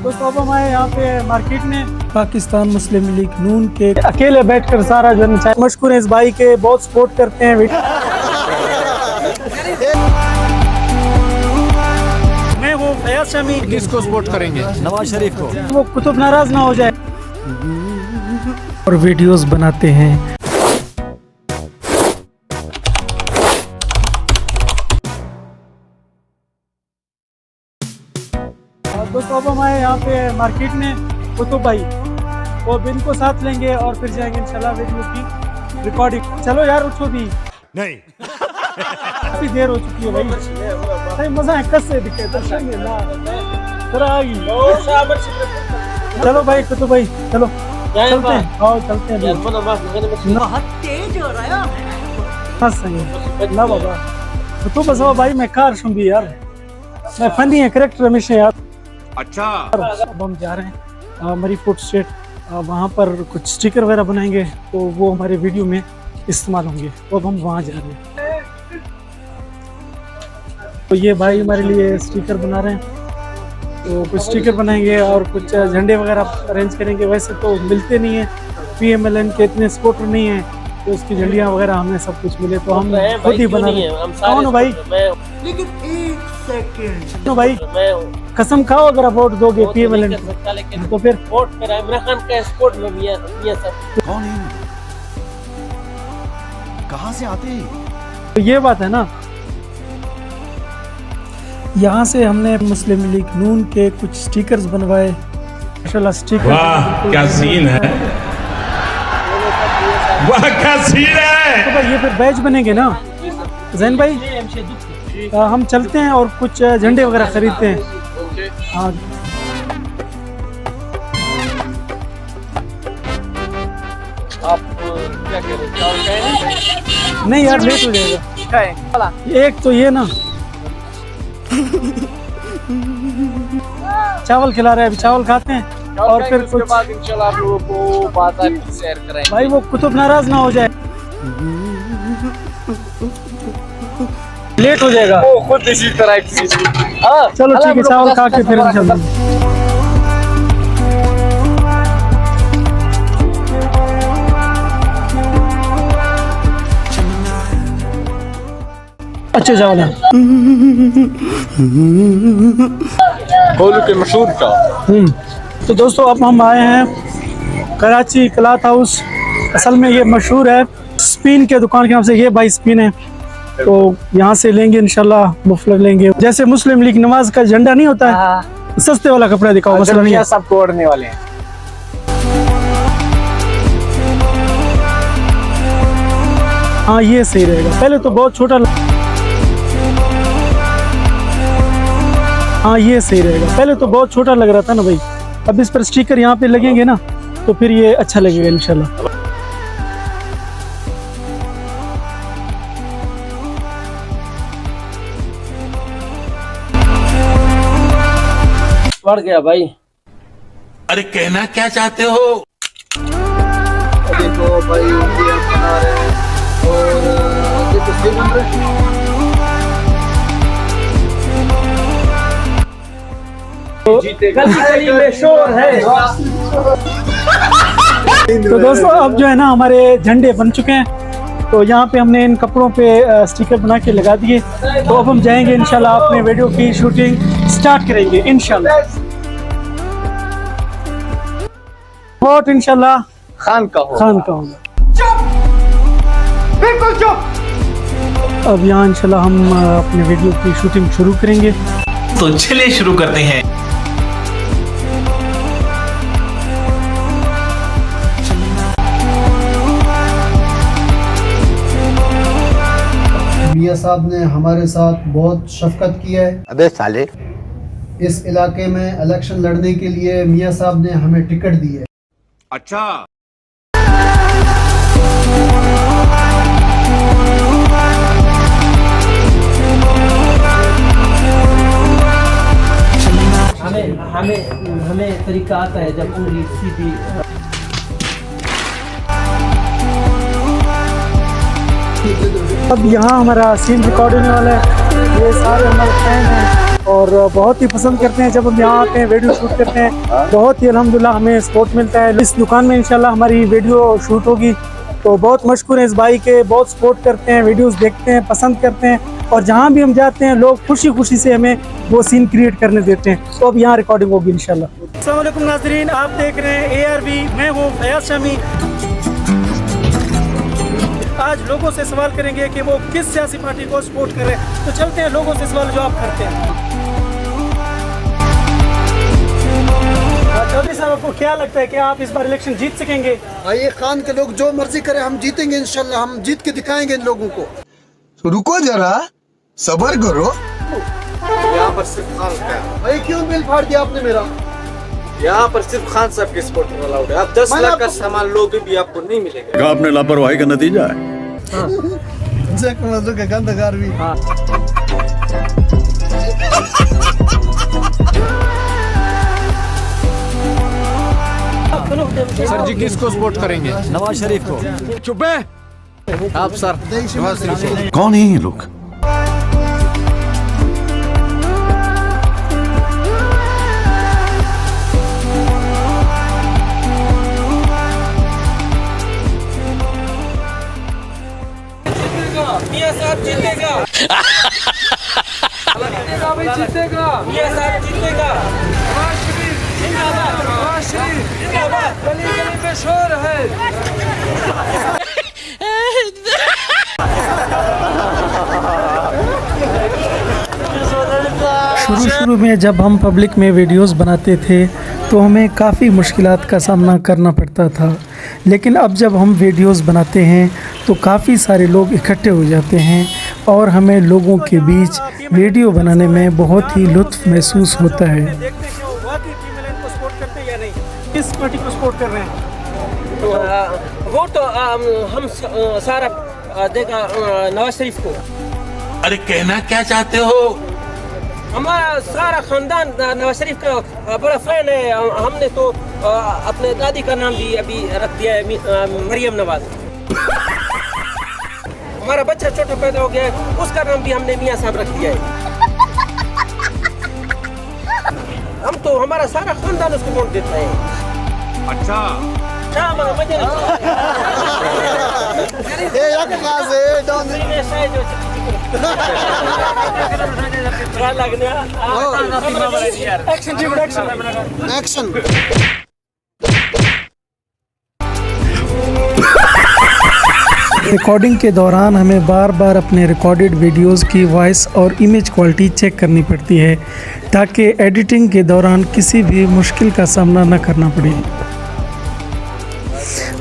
दोस्तों अब हम आए यहाँ पे मार्केट में पाकिस्तान मुस्लिम लीग नून के अकेले बैठकर सारा जो है मशहूर है इस भाई के, बहुत सपोर्ट करते हैं। मैं वो फयाज शमी किसको सपोर्ट करेंगे? नवाज शरीफ को। वो कुतुब नाराज ना हो जाए और वीडियोस बनाते हैं। दोस्तों अब हम आए यहाँ पे मार्केट में कुतुब भाई, वो बिन को साथ लेंगे और फिर जाएंगे इंशाल्लाह वीडियो की रिकॉर्डिंग। चलो यार उठो भी, नहीं काफी देर हो चुकी है भाई, मजा है कस से दिखे चलो भाई कुतुब भाई चलो चलते हैं, आओ चलते हैं। बहुत तेज हो रहा है। सही ना बाबा कुतुब बस भाई मैं कार शुंगी यार, मैं फनी है करेक्टर हमेशा यार। अच्छा अब हम जा रहे हैं मरी फूड स्ट्रीट, वहाँ पर कुछ स्टिकर वगैरह बनाएंगे तो वो हमारे वीडियो में इस्तेमाल होंगे, तो अब हम वहाँ जा रहे हैं। तो ये भाई हमारे लिए स्टिकर बना रहे हैं, तो कुछ स्टिकर बनाएंगे और कुछ झंडे वगैरह अरेंज करेंगे। वैसे तो मिलते नहीं है, PMLN के इतने सपोर्टर नहीं है तो उसकी झंडियाँ वगैरह हमें सब कुछ मिले तो हम खुद ही बना रहे हैं। कौन भाई? लेकिन एक सेकंड तो भाई कसम खाओ अगर आप वोट दोगे PMLN तो फिर वोट मेरा इमरान खान का सपोर्ट में भी है सब। कौन है? कहाँ से आते हैं? तो ये बात है ना। यहाँ से हमने मुस्लिम लीग नून के कुछ स्टिकर्स बनवाए माशाल्लाह। स्टिकर वाह क्या सीन है, वाह क्या सीन है। तो भाई ये फिर बैच बनेंगे ना जैन भाई। हम चलते हैं और कुछ झंडे वगैरह खरीदते हैं। हाँ आप क्या कह रहे हैं? नहीं यार लेट हो जाएगा। एक तो ये ना चावल खिला रहे हैं, अभी चावल खाते हैं और फिर कुछ बाद इंशाल्लाह आप लोगों को बाजार की सैर कराएंगे। भाई वो कुतुब नाराज ना हो जाए, लेट हो जाएगा। वो खुद इसी तरह की हाँ चलो ठीक है, चावल खा के फिर इंशाल्लाह। अच्छे चावल है कोलू के मशहूर का। तो दोस्तों अब हम आए हैं कराची क्लॉथ हाउस। असल में ये मशहूर है स्पिन के दुकान के नाम से, ये भाई स्पिन है तो यहाँ से लेंगे इंशाल्लाह। मुफ्लर लेंगे, जैसे मुस्लिम लीग नवाज का झंडा नहीं होता है, सस्ते वाला कपड़ा दिखाओ मसला नहीं है। सब तोड़ने वाले हैं। हाँ ये सही रहेगा, पहले तो बहुत छोटा हाँ ये सही रहेगा, पहले तो बहुत छोटा लग रहा था ना भाई। अब इस पर स्टिकर यहाँ पे लगेंगे ना तो फिर ये अच्छा लगेगा इंशाल्लाह। बढ़ गया भाई। अरे कहना क्या चाहते हो? देखो भाई ये हम बना रहे हैं और देखो सेब बन रहे हैं। गली में शोर है। तो दोस्तों अब जो है ना हमारे झंडे बन चुके हैं, तो यहाँ पे हमने इन कपड़ों पे स्टिकर बना के लगा दिए। तो अब हम जाएंगे इंशाल्लाह अपने वीडियो की शूटिंग स्टार्ट करेंगे इंशाल्लाह। वोट इंशाल्लाह खान का हो। खान का होगा। बिल्कुल चुप। अब यहाँ इंशाल्लाह हम अपने वीडियो की शूटिंग शुरू करेंगे। तो चलिए शुरू करते हैं। मियाँ साहब ने हमारे साथ बहुत शफकत की है। अबे साले, इस इलाके में इलेक्शन लड़ने के लिए मियाँ साहब ने हमें टिकट दी है। अच्छा हमें तरीका आता है जब पूरी सीधी। अब यहाँ हमारा सीन रिकॉर्ड होने वाला है। ये सारे हमारे फैन हैं और बहुत ही पसंद करते हैं जब हम यहाँ आते हैं वीडियो शूट करते हैं। बहुत ही अल्हम्दुलिल्लाह हमें सपोर्ट मिलता है। इस दुकान में इंशाल्लाह हमारी वीडियो शूट होगी, तो बहुत मशहूर है इस भाई के, बहुत सपोर्ट करते हैं, वीडियोस देखते हैं, पसंद करते हैं और जहाँ भी हम जाते हैं लोग खुशी खुशी से हमें वो सीन क्रिएट करने देते हैं। तो अब यहाँ रिकॉर्डिंग होगी इंशाल्लाह। अस्सलाम वालेकुम नाज़रीन, आप देख रहे हैं ARV, मैं हूँ फयाज शामी। आज लोगों से सवाल करेंगे कि वो किस सियासी पार्टी को सपोर्ट कर रहे हैं, तो चलते हैं लोगों से सवाल जवाब करते हैं। चौधरी साहब, आपको क्या लगता है कि आप इस बार इलेक्शन जीत सकेंगे? आइए खान के लोग जो मर्जी करें, हम जीतेंगे इंशाल्लाह, हम जीत के दिखाएंगे इन लोगों को। रुको जरा, सब्र करो। यहाँ पर सिर्फ खान का है। भाई क्यों बिल फाड़ दिया आपने मेरा? यहाँ पर सिर्फ खान साहब के सपोर्टर अलाउड है। आप 10 लाख का सामान लोगे भी आपको नहीं मिलेगा। आपने लापरवाही का नतीजा है। गंदगार भी। सर जी किसको सपोर्ट करेंगे? नवाज शरीफ को। चुप है आप सर। नवाज शरीफ को। कौन है ये लोग? मियां साहब जीतेगा। भाई जीतेगा। मियां साहब जीतेगा। नवाज शरीफ जिंदाबाद। नवाज शरीफ जिंदाबाद। गली गली में शोर है। शुरू में जब हम पब्लिक में वीडियोस बनाते थे तो हमें काफ़ी मुश्किलात का सामना करना पड़ता था, लेकिन अब जब हम वीडियोस बनाते हैं तो काफ़ी सारे लोग इकट्ठे हो जाते हैं और हमें लोगों के बीच वीडियो बनाने में बहुत ही लुत्फ़ महसूस होता है। देखते हैं कि वो वाकई टीम एलन को सपोर्ट करते हैं या नहीं, किस पार्टी को सपोर्ट कर रहे हैं? वो तो हम सारा देगा नवाज शरीफ को। अरे कहना क्या चाहते हो? हमारा सारा खानदान नवाज शरीफ का बड़ा फैन है। हमने तो अपने दादी का नाम भी अभी रख दिया है मरियम नवाज। हमारा बच्चा छोटा पैदा हो गया है, उसका नाम भी हमने मियां साहब रख दिया है। हम तो हमारा सारा खानदान उसको वोट देता है। अच्छा मजे एक्शन। रिकॉर्डिंग के दौरान हमें बार बार अपने रिकॉर्डेड वीडियोस की वॉइस और इमेज क्वालिटी चेक करनी पड़ती है ताकि एडिटिंग के दौरान किसी भी मुश्किल का सामना न करना पड़े।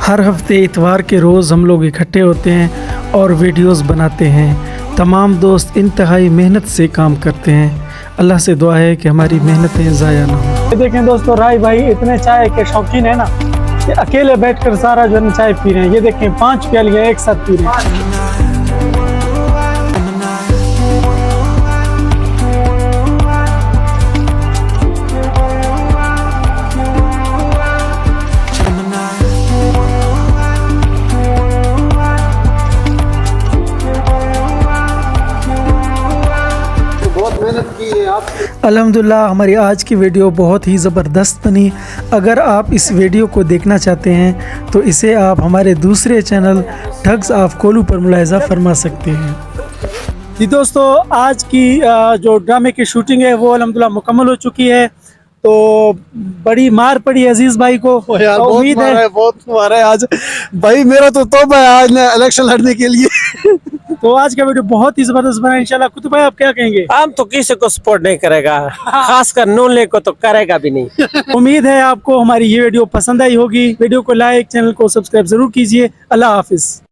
हर हफ्ते इतवार के रोज़ हम लोग इकट्ठे होते हैं और वीडियोस बनाते हैं। तमाम दोस्त इंतहाई मेहनत से काम करते हैं। अल्लाह से दुआ है कि हमारी मेहनतें ज़ाया ना हो। देखें दोस्तों, राय भाई इतने चाय के शौकीन है ना कि अकेले बैठकर सारा जो है चाय पी रहे हैं। ये देखें 5 प्यालियाँ एक साथ पी रहे हैं। अल्हम्दुलिल्लाह हमारी आज की वीडियो बहुत ही ज़बरदस्त बनी। अगर आप इस वीडियो को देखना चाहते हैं तो इसे आप हमारे दूसरे चैनल ठग्स ऑफ कोलू पर मुलाहिज़ा फरमा सकते हैं। जी दोस्तों, आज की जो ड्रामे की शूटिंग है वो अल्हम्दुलिल्लाह मुकम्मल हो चुकी है। तो बड़ी मार पड़ी अजीज़ भाई को। यार तो उम्मीद है बहुत मारा है आज भाई। मेरा तो तौबा है आज इलेक्शन लड़ने के लिए। तो आज का वीडियो बहुत ही ज़बरदस्त बना इंशाल्लाह। कुतुब भाई आप क्या कहेंगे? हम तो किसी को सपोर्ट नहीं करेगा, खासकर नूले को तो करेगा भी नहीं। उम्मीद है आपको हमारी ये वीडियो पसंद आई होगी। वीडियो को लाइक, चैनल को सब्सक्राइब जरूर कीजिए। अल्लाह हाफिज़।